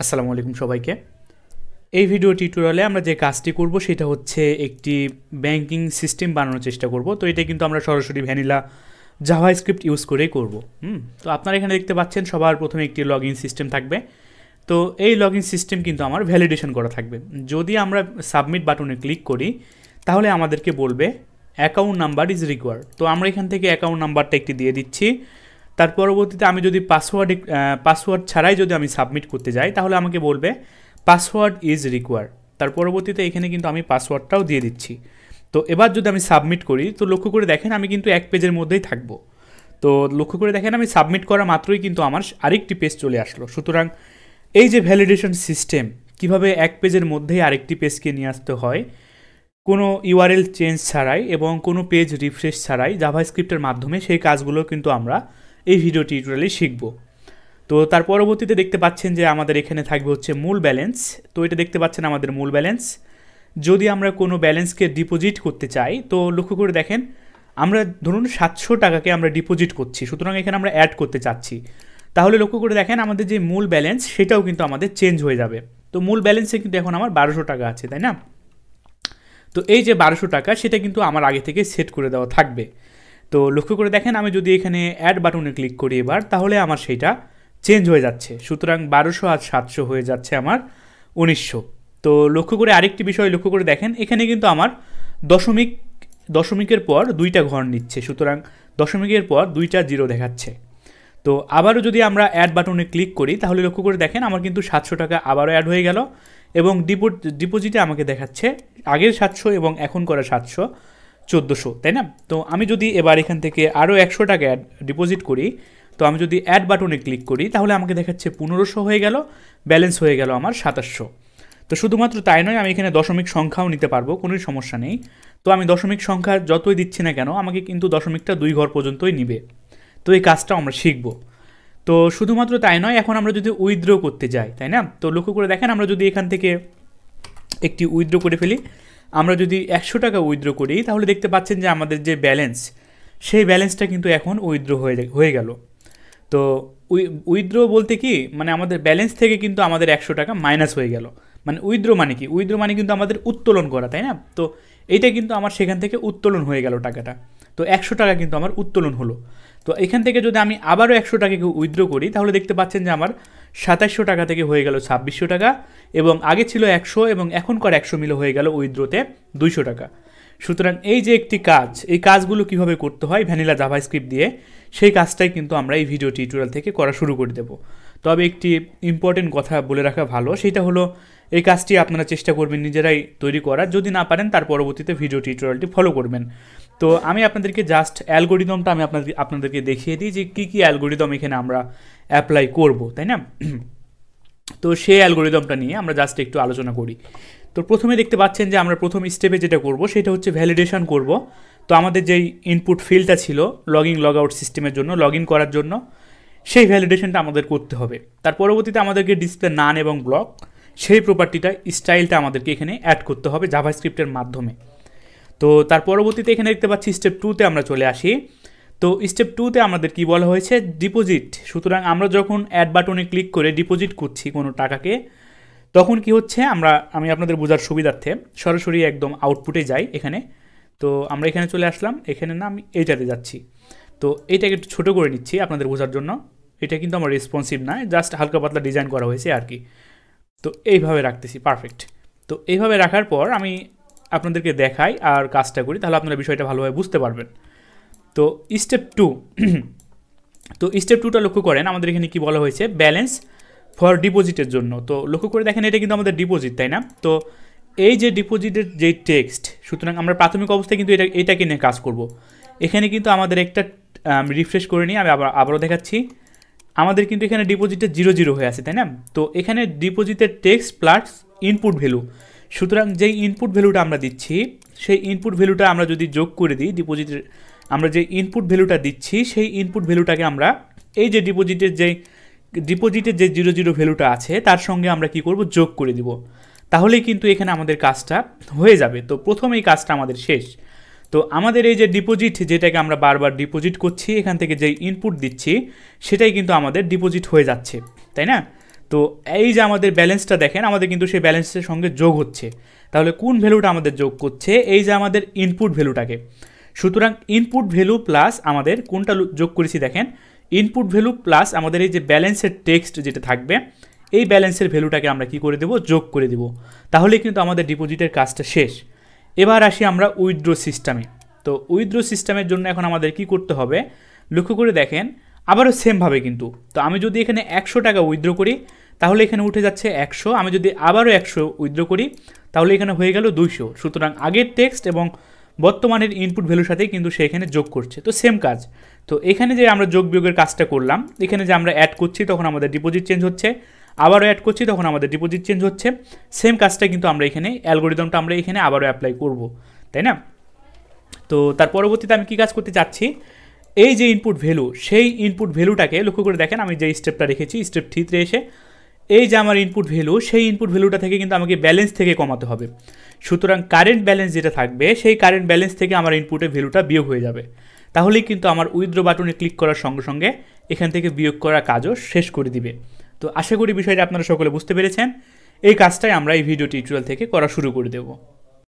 আসসালামু আলাইকুম সবাইকে। এই ভিডিও টিউটোরিয়ালে আমরা যে কাজটি করব সেটা হচ্ছে একটি ব্যাংকিং সিস্টেম বানানোর চেষ্টা করব। তো এটা কিন্তু আমরা সরাসরি ভ্যানিলা জাভাস্ক্রিপ্ট ইউজ করেই করব। তো আপনারা এখানে দেখতে পাচ্ছেন সবার প্রথমে একটি লগইন সিস্টেম থাকবে। তো এই লগইন সিস্টেম কিন্তু আমার ভ্যালিডেশন করা থাকবে। যদি আমরা সাবমিট বাটনে ক্লিক করি তাহলে আমাদেরকে বলবে অ্যাকাউন্ট নাম্বার ইজ রিকোয়ার্ড। তো আমরা এখান থেকে অ্যাকাউন্ট নাম্বারটা একটি দিয়ে দিচ্ছি। তার পরবর্তীতে আমি যদি পাসওয়ার্ড ছাড়াই যদি আমি সাবমিট করতে যাই তাহলে আমাকে বলবে পাসওয়ার্ড ইজ রিকোয়ার্ড। তার পরবর্তীতে এখানে কিন্তু আমি পাসওয়ার্ডটাও দিয়ে দিচ্ছি। তো এবার যদি আমি সাবমিট করি তো লক্ষ্য করে দেখেন আমি কিন্তু এক পেজের মধ্যেই থাকবো। তো লক্ষ্য করে দেখেন আমি সাবমিট করা মাত্রই কিন্তু আমার আরেকটি পেজ চলে আসলো। সুতরাং এই যে ভ্যালিডেশন সিস্টেম কীভাবে এক পেজের মধ্যেই আরেকটি পেজকে নিয়ে আসতে হয় কোনো ইউআরএল চেঞ্জ ছাড়াই এবং কোনো পেজ রিফ্রেশ ছাড়াই জাভাস্ক্রিপ্টের মাধ্যমে সেই কাজগুলো কিন্তু আমরা এই ভিডিও টিউটোরিয়ালে শিখব। তো তার পরবর্তীতে দেখতে পাচ্ছেন যে আমাদের এখানে থাকবে হচ্ছে মূল ব্যালেন্স। তো এটা দেখতে পাচ্ছেন আমাদের মূল ব্যালেন্স। যদি আমরা কোনো ব্যালেন্সকে ডিপোজিট করতে চাই তো লক্ষ্য করে দেখেন আমরা ধরুন 700 টাকাকে আমরা ডিপোজিট করছি, সুতরাং এখানে আমরা অ্যাড করতে চাচ্ছি। তাহলে লক্ষ্য করে দেখেন আমাদের যে মূল ব্যালেন্স সেটাও কিন্তু আমাদের চেঞ্জ হয়ে যাবে। তো মূল ব্যালেন্সে কিন্তু এখন আমার 1200 টাকা আছে, তাই না? তো এই যে 1200 টাকা সেটা কিন্তু আমার আগে থেকে সেট করে দেওয়া থাকবে। তো লক্ষ্য করে দেখেন আমি যদি এখানে অ্যাড বাটনে ক্লিক করি এবার তাহলে আমার সেইটা চেঞ্জ হয়ে যাচ্ছে। সুতরাং 1200 আর 700 হয়ে যাচ্ছে আমার 1900। তো লক্ষ্য করে আরেকটি বিষয় লক্ষ্য করে দেখেন এখানে কিন্তু আমার দশমিকের পর 2টা ঘর নিচ্ছে, সুতরাং দশমিকের পর 2টা জিরো দেখাচ্ছে। তো আবারও যদি আমরা অ্যাড বাটনে ক্লিক করি তাহলে লক্ষ্য করে দেখেন আমার কিন্তু 700 টাকা আবারও অ্যাড হয়ে গেল এবং ডিপোজিটে আমাকে দেখাচ্ছে আগের 700 এবং এখন করা 700 1400, তাই না? তো আমি যদি এবার এখান থেকে আরও 100 টাকা ডিপোজিট করি তো আমি যদি অ্যাড বাটনে ক্লিক করি তাহলে আমাকে দেখাচ্ছে 1500 হয়ে গেল, ব্যালেন্স হয়ে গেল আমার 2700। তো শুধুমাত্র তাই নয় আমি এখানে দশমিক সংখ্যাও নিতে পারবো, কোনো সমস্যা নেই। তো আমি দশমিক সংখ্যা যতই দিচ্ছি না কেন আমাকে কিন্তু দশমিকটা 2 ঘর পর্যন্তই নিবে। তো এই কাজটাও আমরা শিখব। তো শুধুমাত্র তাই নয় এখন আমরা যদি উইথড্র করতে যাই, তাই না? তো লক্ষ্য করে দেখেন আমরা যদি এখান থেকে একটি উইথড্র করে ফেলি, আমরা যদি 100 টাকা উইথড্র করি তাহলে দেখতে পাচ্ছেন যে আমাদের যে ব্যালেন্স সেই ব্যালেন্সটা কিন্তু এখন উইথড্র হয়ে গেল। তো উইথড্র বলতে কি মানে আমাদের ব্যালেন্স থেকে কিন্তু আমাদের 100 টাকা মাইনাস হয়ে গেল। মানে উইথড্র মানে কি? উইথড্র মানে কিন্তু আমাদের উত্তোলন করা, তাই না? তো এইটা কিন্তু আমার সেখান থেকে উত্তোলন হয়ে গেল টাকাটা। তো 100 টাকা কিন্তু আমার উত্তোলন হলো। তো এখান থেকে যদি আমি আবারও 100 টাকাকে উইথড্র করি তাহলে দেখতে পাচ্ছেন যে আমার 2700 টাকা থেকে হয়ে গেল 2600 টাকা এবং আগে ছিল 100 এবং এখনকার 100 মিলে হয়ে গেল উইথড্রোতে 200 টাকা। সুতরাং এই যে একটি কাজ, এই কাজগুলো কিভাবে করতে হয় ভ্যানিলা জাভাস্ক্রিপ্ট দিয়ে সেই কাজটাই কিন্তু আমরা এই ভিডিও টিউটোরিয়াল থেকে করা শুরু করে দেব। তবে একটি ইম্পর্টেন্ট কথা বলে রাখা ভালো, সেটা হলো এই কাজটি আপনারা চেষ্টা করবেন নিজেরাই তৈরি করার। যদি না পারেন তার পরবর্তীতে ভিডিও টিউটোরিয়ালটি ফলো করবেন। তো আমি আপনাদেরকে জাস্ট অ্যালগোরিদমটা আমি আপনাদেরকে দেখিয়ে দিই যে কী অ্যালগোরিদম এখানে আমরা অ্যাপ্লাই করব, তাই না? তো সেই অ্যালগোরিদমটা নিয়ে আমরা জাস্ট একটু আলোচনা করি। তো প্রথমে দেখতে পাচ্ছেন যে আমরা প্রথম স্টেপে যেটা করব সেটা হচ্ছে ভ্যালিডেশন করব। তো আমাদের যেই ইনপুট ফিল্ডটা ছিল লগ ইন লগ আউট সিস্টেমের জন্য, লগ ইন করার জন্য সেই ভ্যালিডেশনটা আমাদের করতে হবে। তার পরবর্তীতে আমাদেরকে ডিসপ্লে নান এবং ব্লক সেই প্রপার্টিটা স্টাইলটা আমাদেরকে এখানে অ্যাড করতে হবে জাভাস্ক্রিপ্টের মাধ্যমে। তো তার পরবর্তীতে এখানে দেখতে পাচ্ছি স্টেপ 2তে আমরা চলে আসি। তো স্টেপ 2তে আমাদের কি বলা হয়েছে? ডিপোজিট। সুতরাং আমরা যখন অ্যাড বাটনে ক্লিক করে ডিপোজিট করছি কোনো টাকাকে তখন কি হচ্ছে আমি আপনাদের বোঝার সুবিধার্থে সরাসরি একদম আউটপুটে যাই এখানে। তো আমরা এখানে চলে আসলাম, এখানে না আমি এইটাতে যাচ্ছি। তো এইটাকে একটু ছোটো করে নিচ্ছি আপনাদের বোঝার জন্য। এটা কিন্তু আমার রেসপন্সিভ নয়, জাস্ট হালকা পাতলা ডিজাইন করা হয়েছে আর কি। তো এইভাবে রাখতেছি, পারফেক্ট। তো এইভাবে রাখার পর আমি আপনাদেরকে দেখাই আর কাজটা করি, তাহলে আপনারা বিষয়টা ভালোভাবে বুঝতে পারবেন। তো স্টেপ 2 তো স্টেপ 2টা লক্ষ্য করেন আমাদের এখানে কি বলা হয়েছে? ব্যালেন্স ফর ডিপোজিটের জন্য। তো লক্ষ্য করে দেখেন এটা কিন্তু আমাদের ডিপোজিট, তাই না? তো এই যে ডিপোজিটের যে টেক্সট, সুতরাং আমরা প্রাথমিক অবস্থায় কিন্তু এটাকে নিয়ে কাজ করব। এখানে কিন্তু আমাদের একটা রিফ্রেশ করে নিই, আমি আবারও দেখাচ্ছি। আমাদের কিন্তু এখানে ডিপোজিটে 0 হয়ে আছে, তাই না? তো এখানে ডিপোজিটের টেক্সট প্লাস ইনপুট ভ্যালু। সুতরাং যেই ইনপুট ভ্যালুটা আমরা দিচ্ছি সেই ইনপুট ভ্যালুটা আমরা যদি যোগ করে দিই ডিপোজিটের, আমরা যে ইনপুট ভ্যালুটা দিচ্ছি সেই ইনপুট ভ্যালুটাকে আমরা এই যে ডিপোজিটের যে 0 ভ্যালুটা আছে তার সঙ্গে আমরা কি করব? যোগ করে দিব। তাহলেই কিন্তু এখানে আমাদের কাজটা হয়ে যাবে। তো প্রথম এই কাজটা আমাদের শেষ। তো আমাদের এই যে ডিপোজিট যেটাকে আমরা বারবার ডিপোজিট করছি এখান থেকে যেই ইনপুট দিচ্ছি সেটাই কিন্তু আমাদের ডিপোজিট হয়ে যাচ্ছে, তাই না? তো এই যে আমাদের ব্যালেন্সটা দেখেন, আমাদের কিন্তু সেই ব্যালেন্সের সঙ্গে যোগ হচ্ছে। তাহলে কোন ভ্যালুটা আমাদের যোগ করছে? এই যে আমাদের ইনপুট ভ্যালুটাকে। সুতরাং ইনপুট ভ্যালু প্লাস আমাদের কোনটা যোগ করেছি দেখেন, ইনপুট ভ্যালু প্লাস আমাদের এই যে ব্যালেন্সের টেক্সট যেটা থাকবে, এই ব্যালেন্সের ভ্যালুটাকে আমরা কি করে দেব? যোগ করে দেব। তাহলে কিন্তু আমাদের ডিপোজিটের কাজটা শেষ। এবার আসি আমরা উইথড্র সিস্টেমে। তো উইথড্র সিস্টেমের জন্য এখন আমাদের কি করতে হবে? লক্ষ্য করে দেখেন, আবারও সেমভাবে কিন্তু। তো আমি যদি এখানে 100 টাকা উইথড্র করি তাহলে এখানে উঠে যাচ্ছে 100। আমি যদি আবারও 100 উইথড্র করি তাহলে এখানে হয়ে গেল 200। সুতরাং আগের টেক্সট এবং বর্তমানের ইনপুট ভ্যালুর সাথে কিন্তু সে এখানে যোগ করছে। তো সেম কাজ। তো এখানে যে আমরা যোগ বিয়োগের কাজটা করলাম, এখানে যে আমরা অ্যাড করছি তখন আমাদের ডিপোজিট চেঞ্জ হচ্ছে, আবারও অ্যাড করছি তখন আমাদের ডিপোজিট চেঞ্জ হচ্ছে। সেম কাজটা কিন্তু আমরা এখানে অ্যালগোরিদমটা আমরা এখানে আবারও অ্যাপ্লাই করব, তাই না? তো তার পরবর্তীতে আমি কী কাজ করতে চাচ্ছি, এই যে ইনপুট ভ্যালু, সেই ইনপুট ভ্যালুটাকে লক্ষ্য করে দেখেন, আমি যে স্টেপটা রেখেছি স্টেপ 3-তে এসে এই যে আমার ইনপুট ভ্যালু, সেই ইনপুট ভ্যালুটা থেকে কিন্তু আমাকে ব্যালেন্স থেকে কমাতে হবে। সুতরাং কারেন্ট ব্যালেন্স যেটা থাকবে সেই কারেন্ট ব্যালেন্স থেকে আমার ইনপুটের ভ্যালুটা বিয়োগ হয়ে যাবে। তাহলেই কিন্তু আমার উইথড্র বাটনে ক্লিক করার সঙ্গে সঙ্গে এখান থেকে বিয়োগ করা কাজও শেষ করে দিবে। তো আশা করি বিষয়টা আপনারা সকলে বুঝতে পেরেছেন। এই কাজটাই আমরা এই ভিডিও টিউটোরিয়াল থেকে করা শুরু করে দেব।